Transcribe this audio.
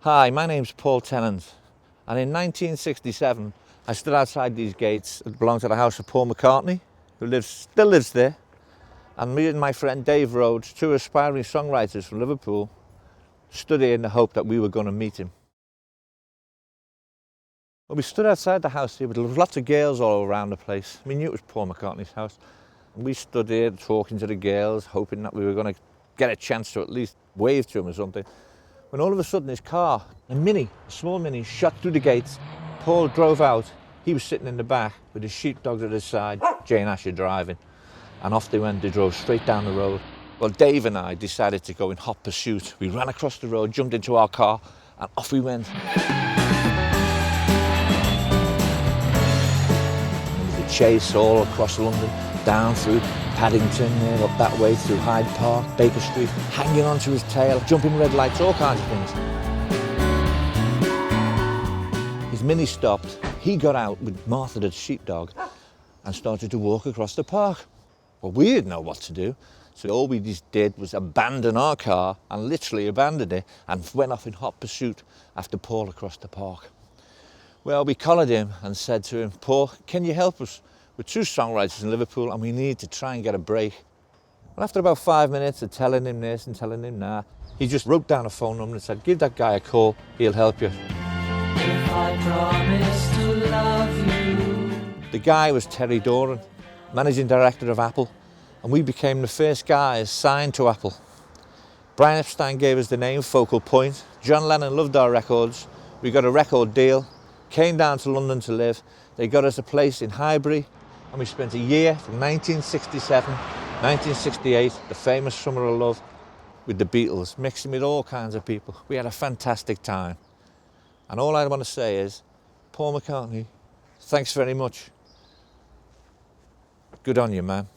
Hi, my name's Paul Tennant, and in 1967 I stood outside these gates that belonged to the house of Paul McCartney, who still lives there, and me and my friend Dave Rhodes, two aspiring songwriters from Liverpool, stood here in the hope that we were going to meet him. Well, we stood outside the house here, but there was lots of girls all around the place. We knew it was Paul McCartney's house, and we stood here talking to the girls, hoping that we were going to get a chance to at least wave to him or something. When all of a sudden his car, a small mini, shot through the gates. Paul drove out. He was sitting in the back with his sheepdog at his side, Jane Asher driving. And off they went. They drove straight down the road. Well, Dave and I decided to go in hot pursuit. We ran across the road, jumped into our car, and off we went. The chase all across London, down through Paddington, up that way through Hyde Park, Baker Street, hanging onto his tail, jumping red lights, all kinds of things. His mini stopped. He got out with Martha the sheepdog and started to walk across the park. Well, we didn't know what to do, so all we just did was abandon our car, and literally abandoned it, and went off in hot pursuit after Paul across the park. Well, we collared him and said to him, Paul, can you help us? We're two songwriters in Liverpool and we need to try and get a break. Well, after about 5 minutes of telling him this and telling him that, he just wrote down a phone number and said, give that guy a call, he'll help you. If I promise to love you. The guy was Terry Doran, managing director of Apple, and we became the first guys signed to Apple. Brian Epstein gave us the name Focal Point. John Lennon loved our records. We got a record deal, came down to London to live. They got us a place in Highbury, and we spent a year from 1967, 1968, the famous Summer of Love, with the Beatles, mixing with all kinds of people. We had a fantastic time. And all I want to say is, Paul McCartney, thanks very much. Good on you, man.